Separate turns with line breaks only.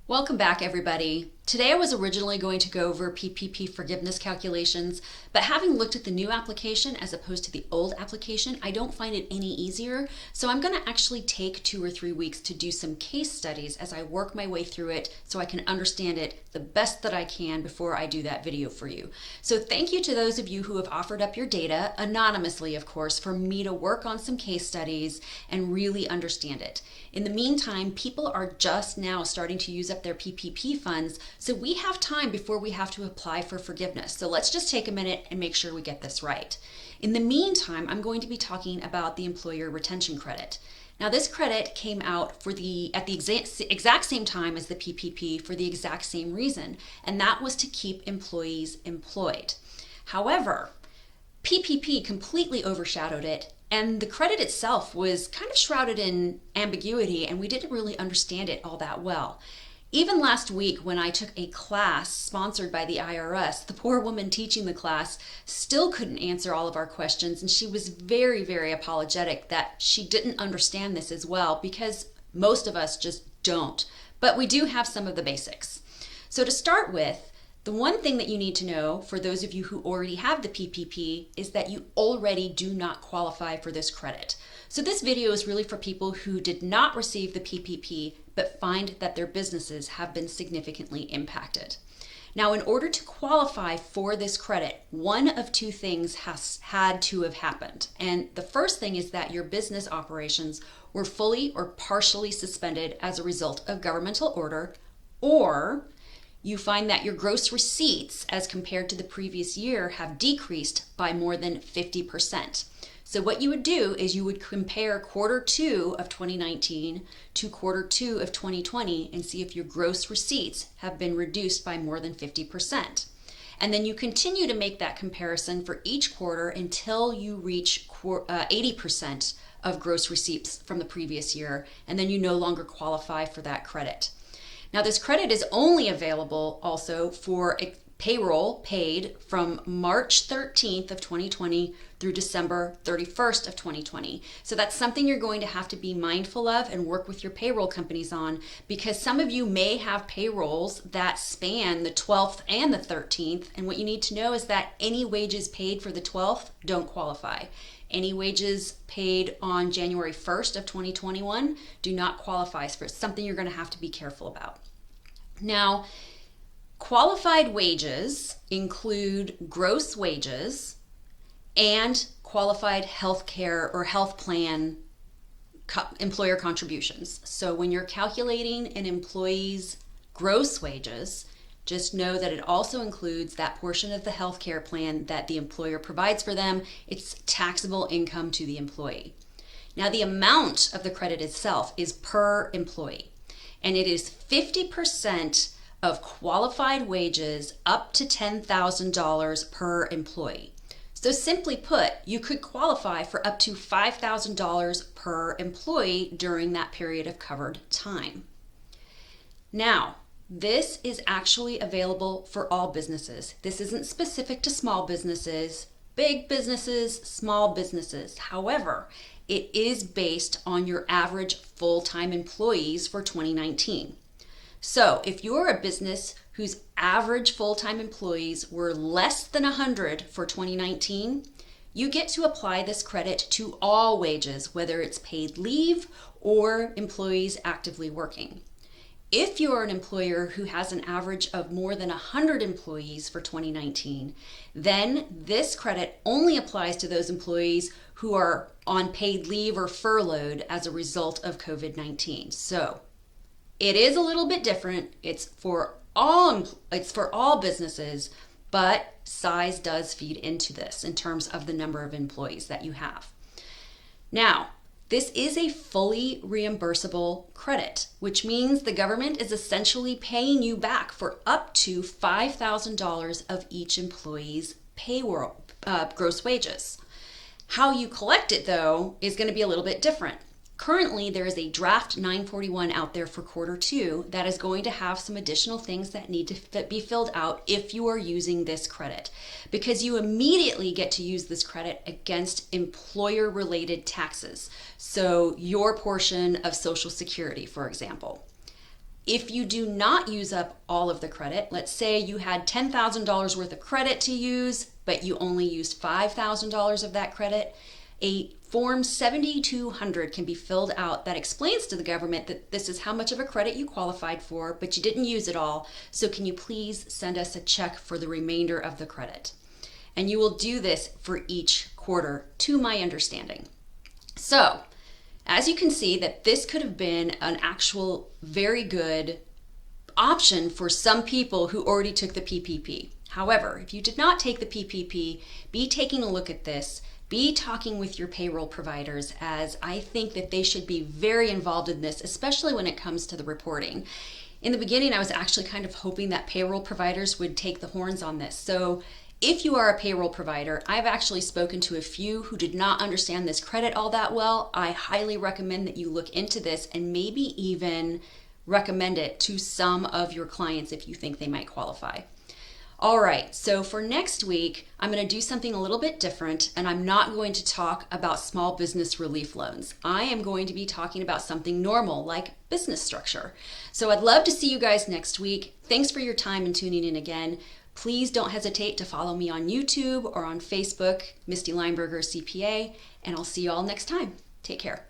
Welcome back, everybody. Today I was originally going to go over PPP forgiveness calculations, but having looked at the new application as opposed to the old application, I don't find it any easier. So I'm going to actually take 2 or 3 weeks to do some case studies as I work my way through it so I can understand it the best that I can before I do that video for you. So thank you to those of you who have offered up your data, anonymously of course, for me to work on some case studies and really understand it. In the meantime, people are just now starting to use up their PPP funds, so we have time before we have to apply for forgiveness. So let's just take a minute and make sure we get this right. In the meantime, I'm going to be talking about the employer retention credit. Now this credit came out at the exact same time as the PPP for the exact same reason, and that was to keep employees employed. However, PPP completely overshadowed it, and the credit itself was kind of shrouded in ambiguity, and we didn't really understand it all that well. Even last week when I took a class sponsored by the IRS, the poor woman teaching the class still couldn't answer all of our questions, and she was very, very apologetic that she didn't understand this as well, because most of us just don't. But we do have some of the basics. So to start with, the one thing that you need to know for those of you who already have the PPP is that you already do not qualify for this credit. So this video is really for people who did not receive the PPP but find that their businesses have been significantly impacted. Now, in order to qualify for this credit, one of two things has had to have happened. And the first thing is that your business operations were fully or partially suspended as a result of governmental order, or you find that your gross receipts as compared to the previous year have decreased by more than 50%. So what you would do is you would compare quarter 2 of 2019 to quarter 2 of 2020 and see if your gross receipts have been reduced by more than 50%. And then you continue to make that comparison for each quarter until you reach 80% of gross receipts from the previous year, and then you no longer qualify for that credit. Now, this credit is only available also for payroll paid from March 13th of 2020 through December 31st of 2020. So that's something you're going to have to be mindful of and work with your payroll companies on, because some of you may have payrolls that span the 12th and the 13th. And what you need to know is that any wages paid for the 12th don't qualify. Any wages paid on January 1st of 2021 do not qualify. So it's something you're going to have to be careful about. Now, qualified wages include gross wages and qualified health care or health plan employer contributions. So when you're calculating an employee's gross wages, just know that it also includes that portion of the health care plan that the employer provides for them. It's taxable income to the employee. Now, the amount of the credit itself is per employee, and it is 50% of qualified wages up to $10,000 per employee. So simply put, you could qualify for up to $5,000 per employee during that period of covered time. Now, this is actually available for all businesses. This isn't specific to small businesses, big businesses, small businesses. However, it is based on your average full-time employees for 2019. So if you're a business whose average full-time employees were less than 100 for 2019, you get to apply this credit to all wages, whether it's paid leave or employees actively working. If you're an employer who has an average of more than 100 employees for 2019, then this credit only applies to those employees who are on paid leave or furloughed as a result of COVID-19. So it is a little bit different. It's for all businesses, but size does feed into this in terms of the number of employees that you have. Now, this is a fully reimbursable credit, which means the government is essentially paying you back for up to $5,000 of each employee's payroll, gross wages. How you collect it, though, is going to be a little bit different. Currently, there is a draft 941 out there for quarter 2 that is going to have some additional things that need to be filled out if you are using this credit, because you immediately get to use this credit against employer-related taxes. So your portion of Social Security, for example. If you do not use up all of the credit, let's say you had $10,000 worth of credit to use, but you only used $5,000 of that credit, a Form 7200 can be filled out that explains to the government that this is how much of a credit you qualified for, but you didn't use it all. So can you please send us a check for the remainder of the credit? And you will do this for each quarter, to my understanding. So, as you can see, that this could have been an actual very good option for some people who already took the PPP. However, if you did not take the PPP, be taking a look at this. Be talking with your payroll providers, as I think that they should be very involved in this, especially when it comes to the reporting. In the beginning, I was actually kind of hoping that payroll providers would take the horns on this. So if you are a payroll provider, I've actually spoken to a few who did not understand this credit all that well. I highly recommend that you look into this and maybe even recommend it to some of your clients if you think they might qualify. All right, so for next week, I'm going to do something a little bit different, and I'm not going to talk about small business relief loans. I am going to be talking about something normal, like business structure. So I'd love to see you guys next week. Thanks for your time and tuning in again. Please don't hesitate to follow me on YouTube or on Facebook, Misty Lineberger CPA, and I'll see you all next time. Take care.